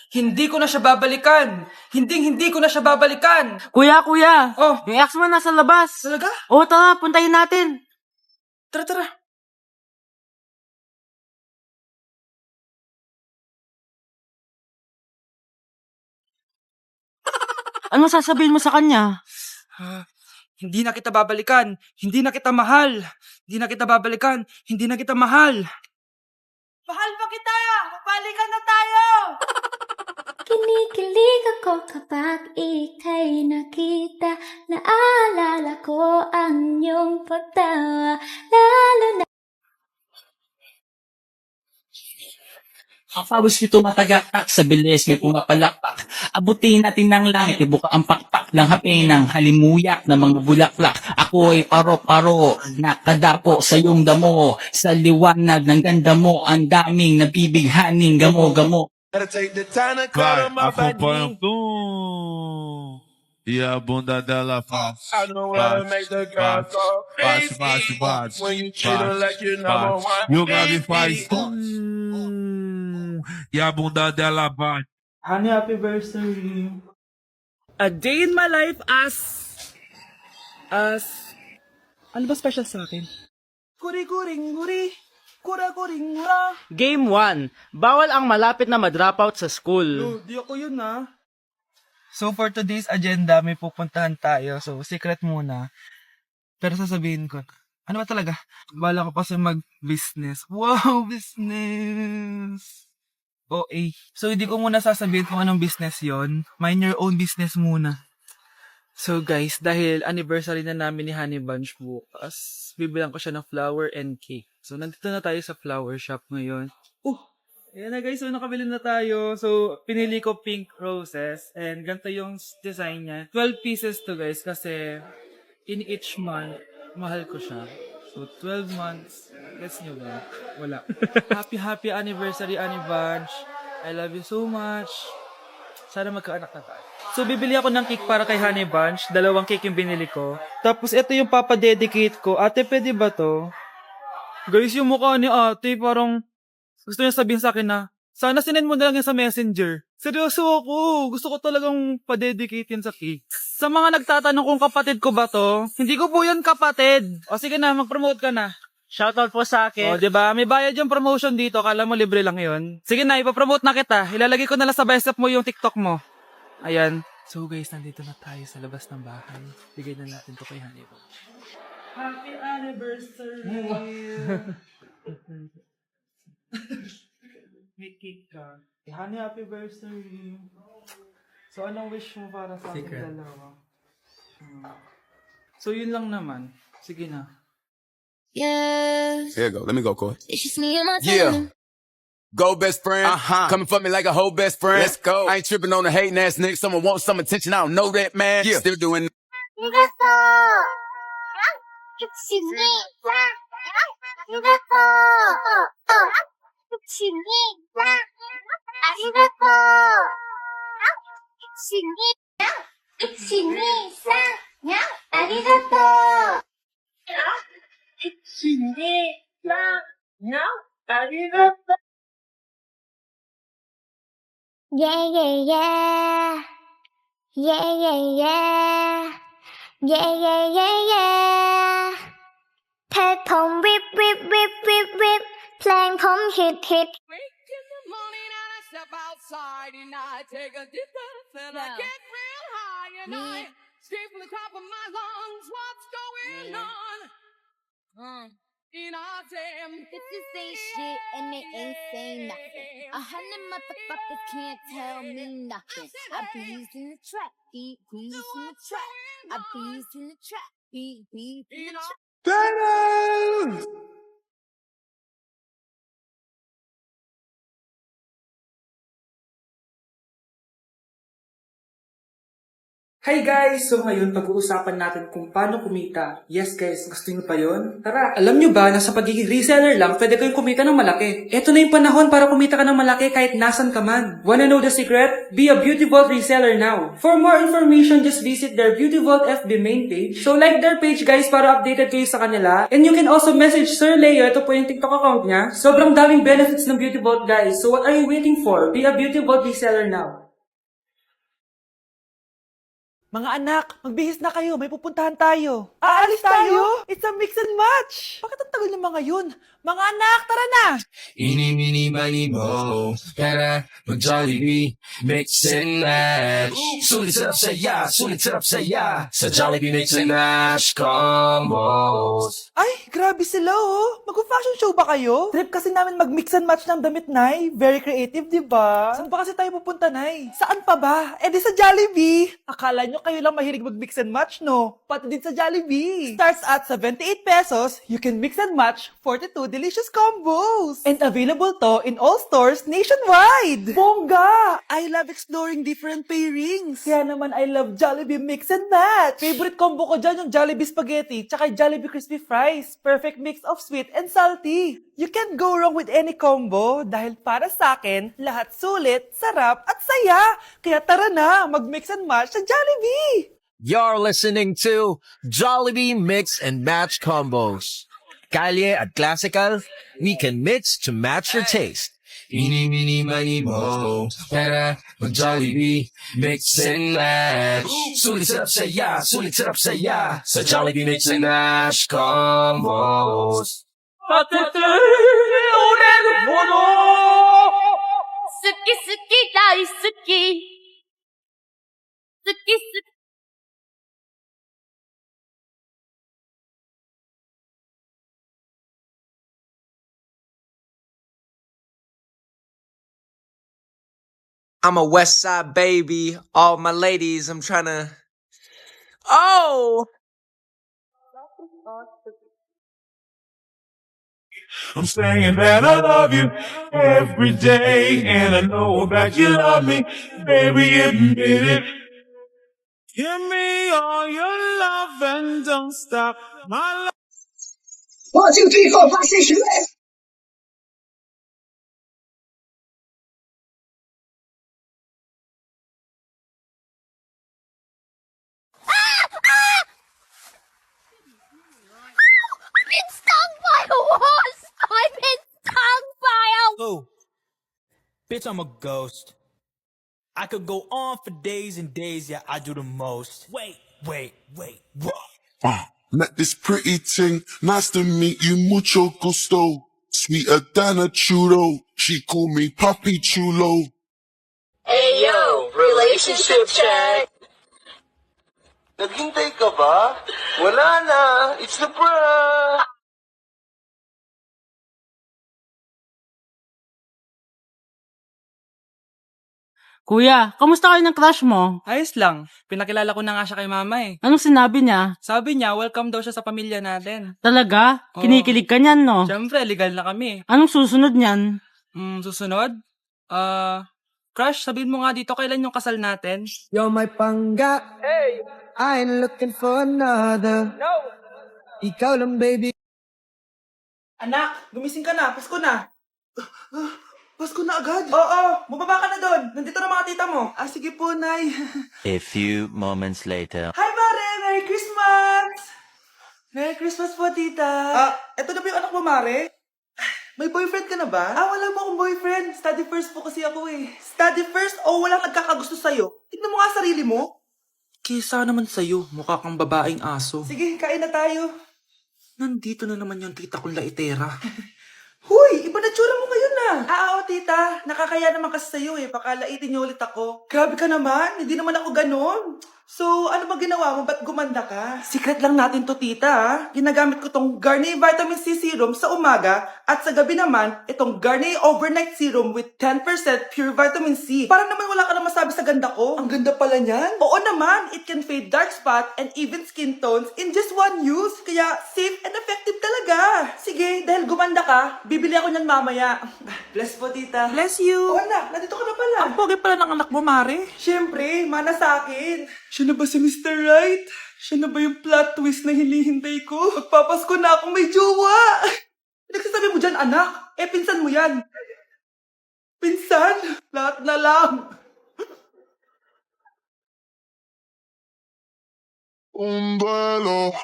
Hindi ko na siya babalikan. Hindi ko na siya babalikan. Kuya! Oh. Yung ex mo nasa labas! Talaga? Oo, tara, puntayin natin! Tara. Ano sasabihin mo sa kanya? Hindi na kita babalikan. Hindi na kita mahal. Hindi na kita babalikan. Hindi na kita mahal. Mahal pa kita! Babalikan na tayo! Kinikilig ako kapag ika'y nakita. Naalala ko ang iyong pagtawa. Lalo na Kapagos nito matagatak sa bilis may pumapalakpak. Abutin natin ng langit, ibuka ang pakpak ng hapin ng halimuyak na mga bulaklak. Ako ay paro-paro, nakadapo sa iyong damo. Sa liwanag ng ganda mo, ang daming nabibighaning gamo-gamo. Vai, acompanha o e a bunda dela faz. Bate. E o grave faz. E a bunda dela bate. Honey, happy birthday. A day in my life as... Ano ba special sa akin? Guri. Kura. Game 1. Bawal ang malapit na ma-dropout sa school. Di ako yun So for today's agenda, may pupuntahan tayo. So secret muna. Pero sasabihin ko, ano ba talaga? Bala ko kasi mag-business. Wow, business! So hindi ko muna sasabihin kung anong business yon. Mind your own business muna. So guys, dahil anniversary na namin ni Honey Bunch bukas, bibilang ko siya ng flower and cake. So nandito na tayo sa flower shop ngayon. Ayan na guys, so nakabili na tayo. So pinili ko pink roses and ganito yung design niya. 12 pieces to guys kasi in each month, mahal ko siya. So 12 months, guess nyo ba? Wala. Happy anniversary, Honey Bunch. I love you so much. Sana magkaanak na tayo. So, bibili ako ng cake para kay Honey Bunch. 2 cake yung binili ko. Tapos, ito yung papadedicate ko. Ate, pwede ba to? Guys, yung mukha ni ate, parang gusto niya sabihin sa akin na, sana sinend mo na lang yan sa messenger. Seryoso ako. Gusto ko talagang padedicate yan sa cake. Sa mga nagtatanong kung kapatid ko ba to, hindi ko po yan kapatid. O sige na, mag-promote ka na. Shoutout po sa akin. O, diba? May bayad yung promotion dito. Kala mo libre lang yun. Sige na, ipapromote na kita. Ilalagay ko na lang sa bicep mo yung TikTok mo. Ayan. So guys, nandito na tayo sa labas ng bahay. Bigay na natin to kay Honey Bunch. Happy anniversary! May cake ka. Honey, happy anniversary! So, anong wish mo para sa ating dalawa? So, yun lang naman. Sige na. yeah. Here you go. Let me go, Corey. It's just me and my Yeah. time. Go best friend. Coming for me like a whole best friend. Let's go. I ain't tripping on the hating ass nigga. Someone wants some attention. I don't know that, man. Yeah. Still doing. Yeah, yeah, yeah. Yeah, yeah, yeah. Yeah, yeah, yeah, yeah. เพชรผมวิบวิบวิบวิบวิบเพลงผมฮิตฮิต Wake in the morning and I step outside and I take a deep breath and I get real high and I scream from the top of my lungs, what's going on? In our damn This is ain't shit and they ain't saying nothing. 100 motherfuckers can't tell me nothing. I breeze in the trap, beat, breeze in the trap. I breeze in the trap, beat, beat, in our Better! Hi guys! So ngayon, pag-uusapan natin kung paano kumita. Yes guys, gusto niyo pa yon? Tara! Alam niyo ba na sa pagiging reseller lang, pwede kayong kumita ng malaki. Ito na yung panahon para kumita ka ng malaki kahit nasan ka man. Wanna know the secret? Be a Beauty Vault reseller now. For more information, just visit their Beauty Vault FB main page. So like their page guys para updated kayo sa kanila. And you can also message Sir Leo, ito po yung TikTok account niya. Sobrang daming benefits ng Beauty Vault guys. So what are you waiting for? Be a Beauty Vault reseller now. Mga anak, magbihis na kayo. May pupuntahan tayo. Aalis tayo? It's a mix and match. Bakit ang tagal ng mga yun? Mga anak, tara na! Eeny, meeny, miny, mo. Tara, mag-Jollibee, mix and match. Sulit sarap saya, sulit sarap saya. Sa Jollibee mix and match combos. Ay, grabe sila oh. Mag-fashion show ba kayo? Trip kasi namin mag-mix and match ng damit, Nay. Very creative, di ba? Saan ba kasi tayo pupunta, Nay? Saan pa ba? Eh di sa Jollibee. Akala nyo kayo lang mahilig mag-mix and match, no? Pati din sa Jollibee. Starts at 78 pesos, you can mix and match 42 delicious combos. And available to in all stores nationwide. Bongga! I love exploring different pairings. Kaya naman I love Jollibee mix and match. Favorite combo ko dyan yung Jollibee spaghetti tsaka Jollibee crispy fries. Perfect mix of sweet and salty. You can't go wrong with any combo dahil para sa akin, lahat sulit, sarap at saya. Kaya tara na, mag-mix and match sa Jollibee! You're listening to Jollibee Mix and Match Combos. Kalye at classical, we can mix to match your taste. Eeny, meeny, miny, mo. Tara, mag-Jollibee, mix and match. Sulit sarap saya, sulit sarap saya. Sa Jollibee mix and match combos. Suki suki dai suki. Suki suki. I'm a West Side baby. All my ladies, I'm trying to. Oh! I'm saying that I love you every day, and I know that you love me, baby, admit it. Give me all your love and don't stop my love. 1, 2, 3, 4, 5, 6, 7. I've been stung by a wasp! I've been stung by a... Oh, bitch, I'm a ghost. I could go on for days and days, yeah, I do the most. Wait, what? Met this pretty thing, nice to meet you, mucho gusto. Sweeter than a churro, she call me Papi Chulo. Hey yo, relationship check. Naghintay ka ba? Wala na, it's the bra. Kuya, kamusta kayo ng crush mo? Ayos lang. Pinakilala ko na nga siya kay mama eh. Anong sinabi niya? Sabi niya, welcome daw siya sa pamilya natin. Talaga? Oo. Kinikilig ka niyan, no? Siyempre, legal na kami. Anong susunod niyan? Susunod? Crush, sabihin mo nga dito, kailan yung kasal natin? You're my pangga. Hey! I ain't looking for another. No! Ikaw lang, baby. Anak, gumising ka na. Pasko na. Pasko na agad? Oo, bumaba ka na doon. Nandito na mga tita mo. Ah, sige po, Nay. A few moments later. Hi, Mare! Merry Christmas! Merry Christmas po, tita. Eto na ba yung anak mo, Mare? May boyfriend ka na ba? Wala mo akong boyfriend. Study first po kasi ako eh. Study first o walang nagkakagusto sa'yo? Tignan mo nga sarili mo. Kesa naman sa'yo, mukha kang babaeng aso. Sige, kain na tayo. Nandito na naman yung tita kong laitera. Huy, iba na tsura mo ngayon na. Oo, tita. Nakakaya naman kasi sa'yo eh. Baka laitin niyo ulit ako. Grabe ka naman. Hindi naman ako ganon. So, ano ba ginawa mo? Ba't gumanda ka? Secret lang natin to, tita. Ginagamit ko tong Garnier Vitamin C Serum sa umaga at sa gabi naman, itong Garnier Overnight Serum with 10% pure vitamin C. Para naman wala ka na masabi sa ganda ko. Ang ganda pala niyan. Oo naman. It can fade dark spot and even skin tones in just one use. Kaya safe and effective talaga. Sige, dahil gumanda ka, bibili ako niyan mamaya. Bless po, tita. Bless you. Oo, anak. Nandito ka na pala. Ang pogi pala ng anak mo, Mare. Siyempre, mana sa akin. Siya na ba si Mr. Right? Siya na ba yung plot twist na hinihintay ko? Magpapasko na akong may jowa! Nagsasabi mo dyan, anak? Pinsan mo yan. Pinsan? Lahat na lang. Un duelo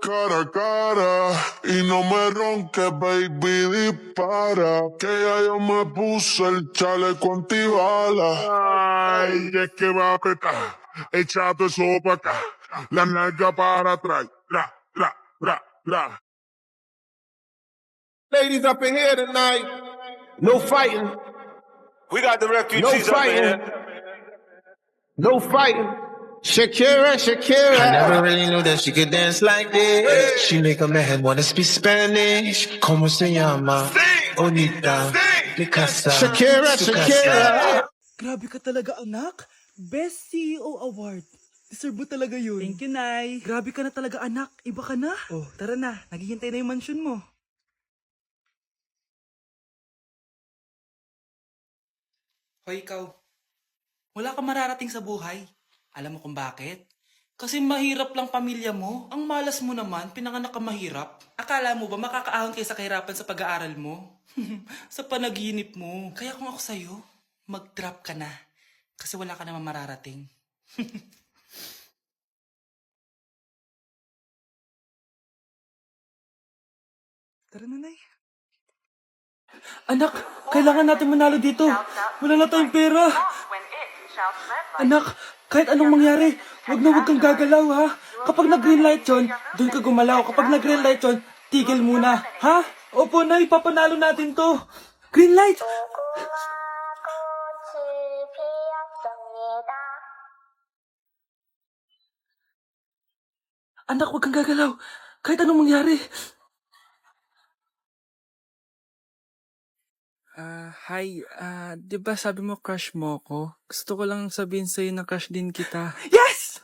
cara a cara y no me ronques, baby, dispara. Que ya yo me puse el chaleco antibala. Ay, es que va a petar. Echate eso pa' acá. La nalga para atrás. Tra, tra, tra, tra. Ladies up in here tonight. No fighting. We got the refugees up in here. No fighting. Shakira, Shakira. I never really knew that she could dance like this. She make a man wanna speak Spanish. Como se llama? Bonita. Picasa. Shakira, Shakira. Grabe ka talaga, anak. Best CEO Award. Deserve mo talaga yun. Thank you, Nay. Grabe ka na talaga, anak. Iba ka na. Oh, tara na. Naghihintay na yung mansion mo. Hoy, ikaw. Wala kang mararating sa buhay. Alam mo kung bakit? Kasi mahirap lang pamilya mo. Ang malas mo naman, pinanganak ka mahirap. Akala mo ba makakaahon kayo sa kahirapan sa pag-aaral mo? Sa panaginip mo. Kaya kung ako sa'yo, mag-drop ka na. Kasi wala ka naman mararating. Tara na, Nay. Anak, kailangan natin manalo dito. Wala na tayong pera. Anak, kahit anong mangyari, wag kang gagalaw, ha? Kapag nag-green light yun, doon ka gumalaw. Kapag nag-green light yun, tigil muna, ha? Opo, Nay, papanalo natin to. Green light! Anak, wag kang gagalaw. Kahit anong mangyari. Hi, di ba sabi mo crush mo ko? Gusto ko lang sabihin sa'yo na crush din kita. Yes!